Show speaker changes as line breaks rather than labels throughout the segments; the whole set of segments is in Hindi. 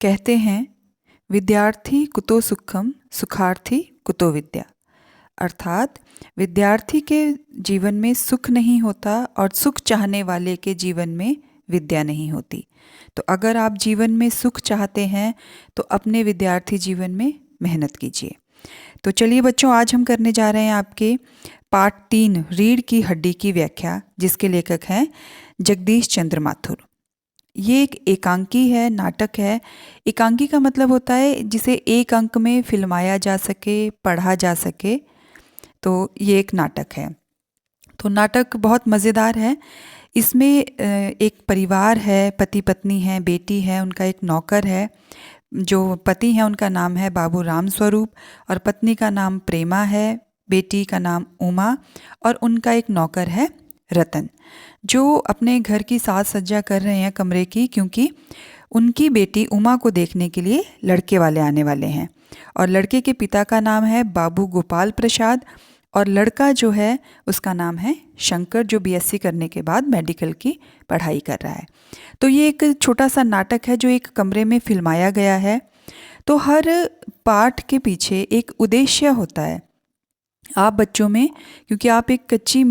कहते हैं विद्यार्थी कुतो सुखम सुखार्थी कुतो विद्या। अर्थात विद्यार्थी के जीवन में सुख नहीं होता और सुख चाहने वाले के जीवन में विद्या नहीं होती। तो अगर आप जीवन में सुख चाहते हैं तो अपने विद्यार्थी जीवन में मेहनत कीजिए। तो चलिए बच्चों, आज हम करने जा रहे हैं आपके पाठ 3 रीढ़ की हड्डी की व्याख्या, जिसके लेखक हैं जगदीश चंद्र माथुर। ये एक एकांकी है, नाटक है। एकांकी का मतलब होता है जिसे एक अंक में फिल्माया जा सके, पढ़ा जा सके। तो ये एक नाटक है। तो नाटक बहुत मज़ेदार है। इसमें एक परिवार है, पति पत्नी है, बेटी है, उनका एक नौकर है। जो पति हैं उनका नाम है बाबू राम स्वरूप और पत्नी का नाम प्रेमा है, बेटी का नाम उमा और उनका एक नौकर है रतन, जो अपने घर की साज सज्जा कर रहे हैं कमरे की, क्योंकि उनकी बेटी उमा को देखने के लिए लड़के वाले आने वाले हैं। और लड़के के पिता का नाम है बाबू गोपाल प्रसाद और लड़का जो है उसका नाम है शंकर, जो बीएससी करने के बाद मेडिकल की पढ़ाई कर रहा है। तो ये एक छोटा सा नाटक है जो एक कमरे में फिल्माया गया है। तो हर पाठ के पीछे एक उद्देश्य होता है। आप बच्चों में, क्योंकि आप एक कच्ची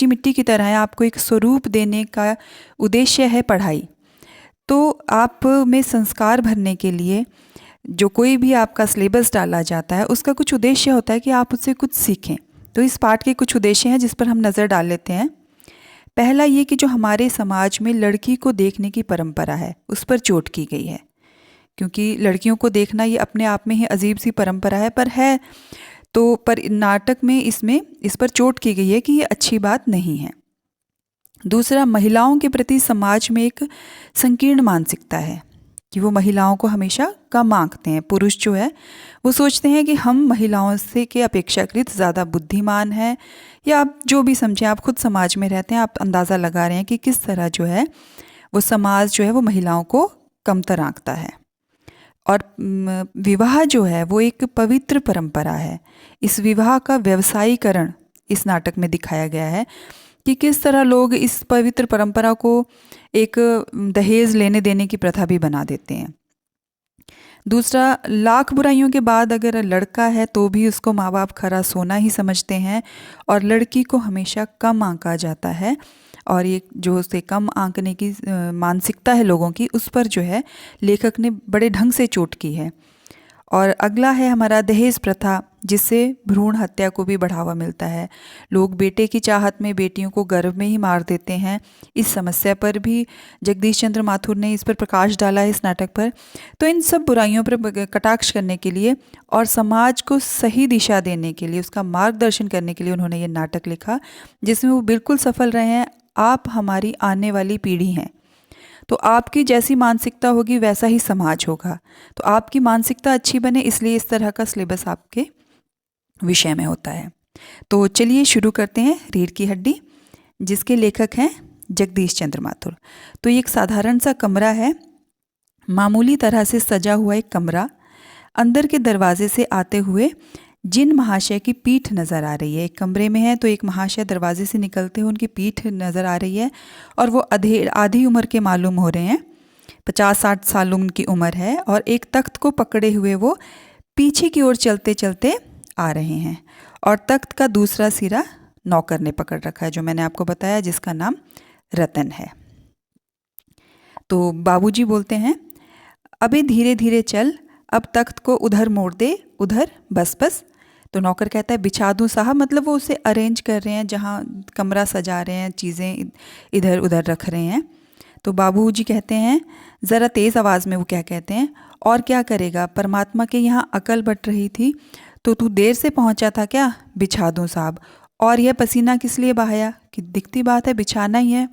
मिट्टी की तरह हैं, आपको एक स्वरूप देने का उद्देश्य है पढ़ाई। तो आप में संस्कार भरने के लिए जो कोई भी आपका सिलेबस डाला जाता है उसका कुछ उद्देश्य होता है कि आप उससे कुछ सीखें। तो इस पाठ के कुछ उद्देश्य हैं जिस पर हम नज़र डाल लेते हैं। पहला ये कि जो हमारे समाज में लड़की को देखने की परंपरा है उस पर चोट की गई है, क्योंकि लड़कियों को देखना ये अपने आप में ही अजीब सी परंपरा है तो पर नाटक में इस पर चोट की गई है कि ये अच्छी बात नहीं है। दूसरा, महिलाओं के प्रति समाज में एक संकीर्ण मानसिकता है कि वो महिलाओं को हमेशा कम आंकते हैं। पुरुष जो है वो सोचते हैं कि हम महिलाओं से के अपेक्षाकृत ज़्यादा बुद्धिमान हैं, या आप जो भी समझें, आप खुद समाज में रहते हैं, आप अंदाज़ा लगा रहे हैं कि किस तरह जो है वो समाज जो है वो महिलाओं को कमतर आंकता है। और विवाह जो है वो एक पवित्र परंपरा है। इस विवाह का व्यवसायीकरण इस नाटक में दिखाया गया है कि किस तरह लोग इस पवित्र परंपरा को एक दहेज लेने देने की प्रथा भी बना देते हैं। दूसरा, लाख बुराइयों के बाद अगर लड़का है तो भी उसको माँ बाप खरा सोना ही समझते हैं और लड़की को हमेशा कम आंका जाता है। और ये जो उसे कम आंकने की मानसिकता है लोगों की, उस पर जो है लेखक ने बड़े ढंग से चोट की है। और अगला है हमारा दहेज प्रथा, जिससे भ्रूण हत्या को भी बढ़ावा मिलता है। लोग बेटे की चाहत में बेटियों को गर्भ में ही मार देते हैं। इस समस्या पर भी जगदीश चंद्र माथुर ने इस पर प्रकाश डाला है इस नाटक पर। तो इन सब बुराइयों पर कटाक्ष करने के लिए और समाज को सही दिशा देने के लिए, उसका मार्गदर्शन करने के लिए उन्होंने ये नाटक लिखा, जिसमें वो बिल्कुल सफल रहे हैं। आप हमारी आने वाली पीढ़ी हैं, तो आपकी जैसी मानसिकता होगी वैसा ही समाज होगा। तो आपकी मानसिकता अच्छी बने, इसलिए इस तरह का सिलेबस आपके विषय में होता है। तो चलिए शुरू करते हैं रीढ़ की हड्डी, जिसके लेखक हैं जगदीश चंद्र माथुर। तो ये एक साधारण सा कमरा है, मामूली तरह से सजा हुआ एक कमरा। अंदर के दरवाजे से आते हुए जिन महाशय की पीठ नज़र आ रही है, एक कमरे में है तो एक महाशय दरवाजे से निकलते हुए उनकी पीठ नज़र आ रही है और वो आधी उम्र के मालूम हो रहे हैं। 50-60 साल उनकी उम्र है और एक तख्त को पकड़े हुए वो पीछे की ओर चलते चलते आ रहे हैं। और तख्त का दूसरा सिरा नौकर ने पकड़ रखा है, जो मैंने आपको बताया, जिसका नाम रतन है। तो बाबूजी बोलते हैं, अबे धीरे धीरे चल, अब तख्त को उधर मोड़ दे, उधर, बस बस। तो नौकर कहता है, बिछा दूँ साहब, मतलब वो उसे अरेंज कर रहे हैं, जहाँ कमरा सजा रहे हैं, चीज़ें इधर उधर रख रहे हैं। तो बाबूजी कहते हैं, ज़रा तेज़ आवाज़ में वो क्या कहते हैं, और क्या करेगा, परमात्मा के यहाँ अकल बट रही थी तो तू देर से पहुँचा था क्या, बिछा दूँ साहब। और यह पसीना किस लिए बहाया, कि दिखती बात है बिछाना ही है।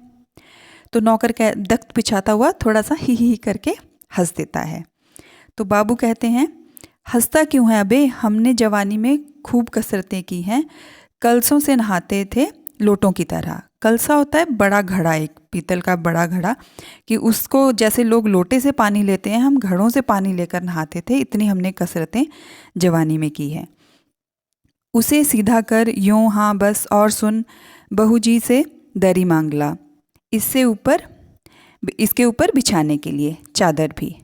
तो नौकर तख्त बिछाता हुआ थोड़ा सा ही करके हंस देता है। तो बाबू कहते हैं, हंसता क्यों है अबे, हमने जवानी में खूब कसरतें की हैं, कलसों से नहाते थे लोटों की तरह। कलसा होता है बड़ा घड़ा, एक पीतल का बड़ा घड़ा, कि उसको जैसे लोग लोटे से पानी लेते हैं, हम घड़ों से पानी लेकर नहाते थे। इतनी हमने कसरतें जवानी में की है। उसे सीधा कर, यूँ हाँ बस, और सुन, बहू जी से दरी मांग ला, इसके ऊपर बिछाने के लिए चादर भी।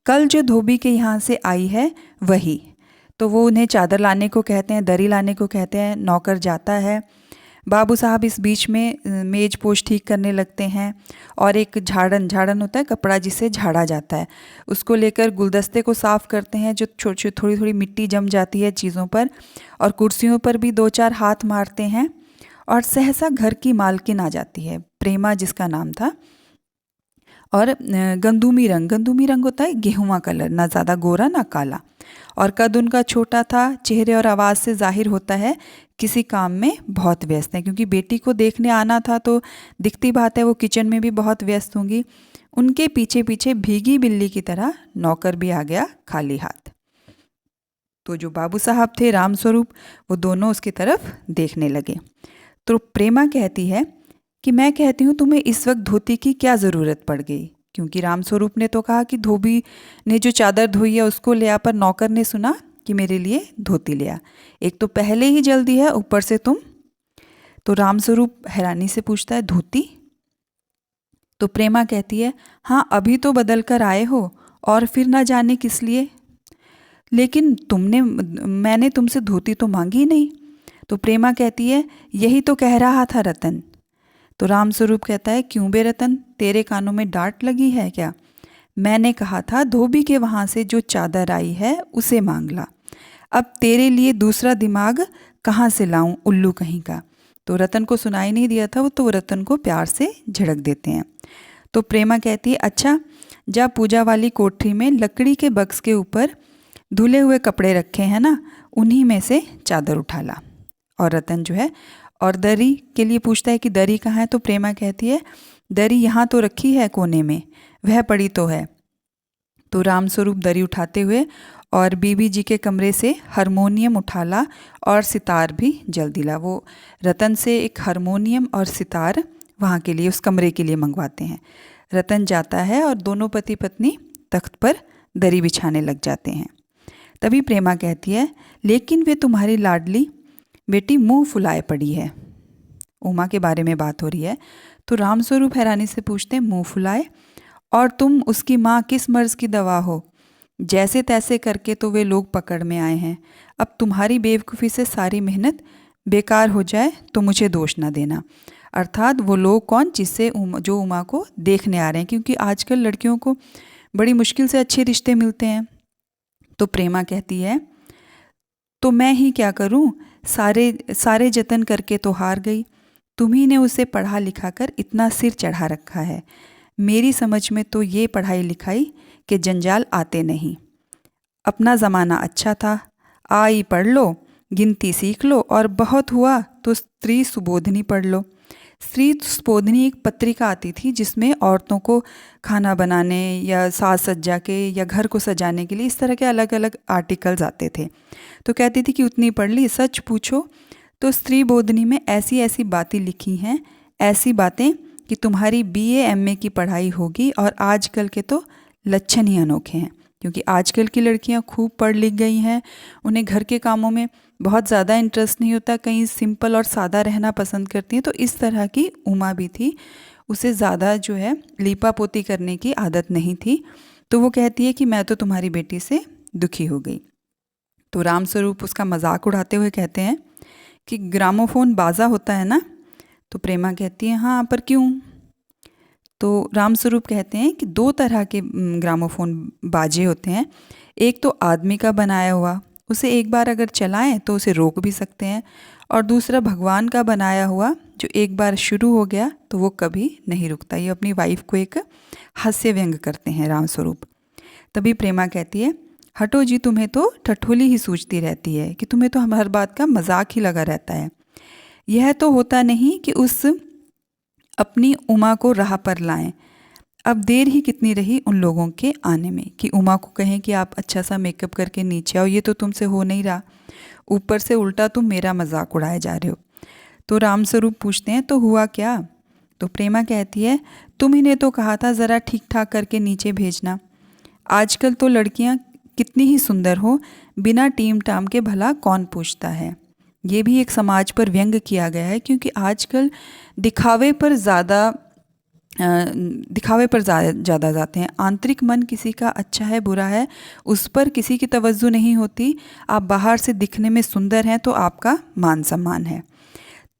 कल जो धोबी के यहाँ से आई है वही। तो वो उन्हें चादर लाने को कहते हैं, दरी लाने को कहते हैं। नौकर जाता है। बाबू साहब इस बीच में मेज पोश ठीक करने लगते हैं और एक झाड़न होता है कपड़ा जिससे झाड़ा जाता है, उसको लेकर गुलदस्ते को साफ़ करते हैं जो छोटी थोड़ी थोड़ी मिट्टी जम जाती है चीज़ों पर, और कुर्सियों पर भी 2-4 हाथ मारते हैं। और सहसा घर की मालकिन आ जाती है, प्रेमा जिसका नाम था। और गंदूमी रंग होता है गेहुआ कलर, ना ज़्यादा गोरा ना काला, और कद उनका छोटा था। चेहरे और आवाज़ से जाहिर होता है किसी काम में बहुत व्यस्त हैं, क्योंकि बेटी को देखने आना था तो दिखती बात है वो किचन में भी बहुत व्यस्त होंगी। उनके पीछे पीछे भीगी बिल्ली की तरह नौकर भी आ गया खाली हाथ। तो जो बाबू साहब थे रामस्वरूप, वो दोनों उसकी तरफ देखने लगे। तो प्रेमा कहती है कि मैं कहती हूँ तुम्हें इस वक्त धोती की क्या ज़रूरत पड़ गई, क्योंकि रामस्वरूप ने तो कहा कि धोबी ने जो चादर धोई है उसको ले आ, पर नौकर ने सुना कि मेरे लिए धोती ले आ। एक तो पहले ही जल्दी है, ऊपर से तुम। तो रामस्वरूप हैरानी से पूछता है धोती? तो प्रेमा कहती है हाँ, अभी तो बदल कर आए हो और फिर ना जाने किस लिए, लेकिन मैंने तुमसे धोती तो मांगी नहीं। तो प्रेमा कहती है यही तो कह रहा था रतन। तो रामस्वरूप कहता है क्यों बे रतन, तेरे कानों में डांट लगी है क्या? मैंने कहा था धोबी के वहाँ से जो चादर आई है उसे मांग ला, अब तेरे लिए दूसरा दिमाग कहाँ से लाऊं उल्लू कहीं का। तो रतन को सुनाई नहीं दिया था, तो रतन को प्यार से झड़क देते हैं। तो प्रेमा कहती है अच्छा, जा पूजा वाली कोठरी में लकड़ी के बक्स के ऊपर धुले हुए कपड़े रखे हैं ना, उन्हीं में से चादर उठा ला। और रतन जो है और दरी के लिए पूछता है कि दरी कहाँ है। तो प्रेमा कहती है दरी यहाँ तो रखी है कोने में, वह पड़ी तो है। तो रामस्वरूप दरी उठाते हुए और बीबी जी के कमरे से हारमोनियम उठा ला और सितार भी जल्दी ला। वो रतन से एक हारमोनियम और सितार वहाँ के लिए, उस कमरे के लिए मंगवाते हैं। रतन जाता है और दोनों पति पत्नी तख्त पर दरी बिछाने लग जाते हैं। तभी प्रेमा कहती है लेकिन वे तुम्हारी लाडली बेटी मुंह फुलाए पड़ी है। उमा के बारे में बात हो रही है। तो रामस्वरूप हैरानी से पूछते हैं मुंह फुलाए, और तुम उसकी माँ किस मर्ज की दवा हो? जैसे तैसे करके तो वे लोग पकड़ में आए हैं, अब तुम्हारी बेवकूफ़ी से सारी मेहनत बेकार हो जाए तो मुझे दोष ना देना। अर्थात वो लोग कौन? जिससे जो उमा को देखने आ रहे हैं, क्योंकि आजकल लड़कियों को बड़ी मुश्किल से अच्छे रिश्ते मिलते हैं। तो प्रेमा कहती है तो मैं ही क्या करूं, सारे जतन करके तो हार गई। तुम्ही ने उसे पढ़ा लिखा कर इतना सिर चढ़ा रखा है, मेरी समझ में तो ये पढ़ाई लिखाई के जंजाल आते नहीं। अपना ज़माना अच्छा था, आई पढ़ लो, गिनती सीख लो, और बहुत हुआ तो स्त्री सुबोधनी पढ़ लो। स्त्री सुबोधनी एक पत्रिका आती थी जिसमें औरतों को खाना बनाने या साज सज्जा के या घर को सजाने के लिए इस तरह के अलग अलग आर्टिकल्स आते थे। तो कहती थी कि उतनी पढ़ ली, सच पूछो तो स्त्री बोधनी में ऐसी ऐसी बातें लिखी हैं, ऐसी बातें कि तुम्हारी BA MA की पढ़ाई होगी। और आजकल के तो लक्षण ही अनोखे हैं, क्योंकि आजकल की लड़कियां खूब पढ़ लिख गई हैं, उन्हें घर के कामों में बहुत ज़्यादा इंटरेस्ट नहीं होता, कहीं सिंपल और सादा रहना पसंद करती हैं। तो इस तरह की उमा भी थी, उसे ज़्यादा जो है लीपा पोती करने की आदत नहीं थी। तो वो कहती है कि मैं तो तुम्हारी बेटी से दुखी हो गई। तो रामस्वरूप उसका मजाक उड़ाते हुए कहते हैं कि ग्रामोफोन बाजा होता है ना? तो प्रेमा कहती है हाँ, पर क्यों? तो रामस्वरूप कहते हैं कि 2 तरह के ग्रामोफोन बाजे होते हैं। एक तो आदमी का बनाया हुआ, उसे एक बार अगर चलाएं तो उसे रोक भी सकते हैं, और दूसरा भगवान का बनाया हुआ जो एक बार शुरू हो गया तो वो कभी नहीं रुकता। ये अपनी वाइफ को एक हास्य व्यंग करते हैं रामस्वरूप। तभी प्रेमा कहती है हटो जी, तुम्हें तो ठठोली ही सूझती रहती है कि तुम्हें तो हर बात का मजाक ही लगा रहता है। यह तो होता नहीं कि उस अपनी उमा को राह पर लाएं। अब देर ही कितनी रही उन लोगों के आने में कि उमा को कहें कि आप अच्छा सा मेकअप करके नीचे आओ, ये तो तुमसे हो नहीं रहा, ऊपर से उल्टा तुम मेरा मजाक उड़ाए जा रहे हो। तो रामस्वरूप पूछते हैं तो हुआ क्या? तो प्रेमा कहती है तुम्ही ने तो कहा था ज़रा ठीक ठाक करके नीचे भेजना। आजकल तो लड़कियां कितनी ही सुंदर हो, बिना टीम टाम के भला कौन पूछता है। ये भी एक समाज पर व्यंग किया गया है, क्योंकि आजकल दिखावे पर ज़्यादा दिखावे पर ज़्यादा जाते हैं। आंतरिक मन किसी का अच्छा है बुरा है उस पर किसी की तवज्जो नहीं होती। आप बाहर से दिखने में सुंदर हैं तो आपका मान सम्मान है।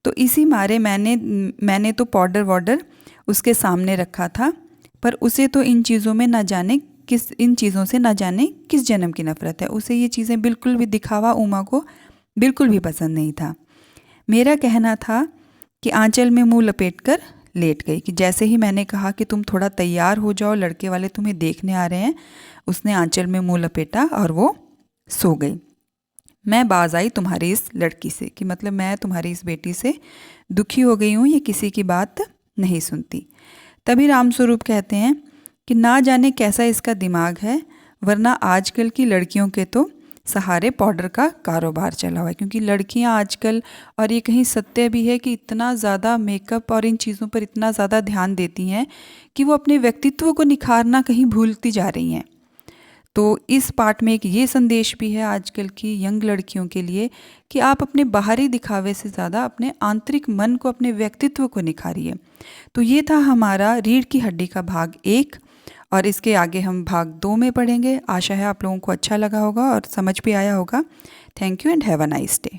तो इसी मारे मैंने तो पाउडर वाउडर उसके सामने रखा था, पर उसे तो इन चीज़ों से ना जाने किस जन्म की नफ़रत है। उसे ये चीज़ें बिल्कुल भी, दिखावा उमा को बिल्कुल भी पसंद नहीं था। मेरा कहना था कि आंचल में मुंह लपेटकर लेट गई, कि जैसे ही मैंने कहा कि तुम थोड़ा तैयार हो जाओ, लड़के वाले तुम्हें देखने आ रहे हैं, उसने आंचल में मुंह लपेटा और वो सो गई। मैं बाज आई तुम्हारी इस लड़की से, कि मतलब मैं तुम्हारी इस बेटी से दुखी हो गई हूँ, ये किसी की बात नहीं सुनती। तभी रामस्वरूप कहते हैं कि ना जाने कैसा इसका दिमाग है, वरना आजकल की लड़कियों के तो सहारे पाउडर का कारोबार चला हुआ है। क्योंकि लड़कियां आजकल, और ये कहीं सत्य भी है, कि इतना ज़्यादा मेकअप और इन चीज़ों पर इतना ज़्यादा ध्यान देती हैं कि वो अपने व्यक्तित्व को निखारना कहीं भूलती जा रही हैं। तो इस पार्ट में एक ये संदेश भी है आजकल की यंग लड़कियों के लिए कि आप अपने बाहरी दिखावे से ज़्यादा अपने आंतरिक मन को, अपने व्यक्तित्व को निखारिए। तो ये था हमारा रीढ़ की हड्डी का भाग 1, और इसके आगे हम भाग 2 में पढ़ेंगे। आशा है आप लोगों को अच्छा लगा होगा और समझ भी आया होगा। Thank you and have a nice day.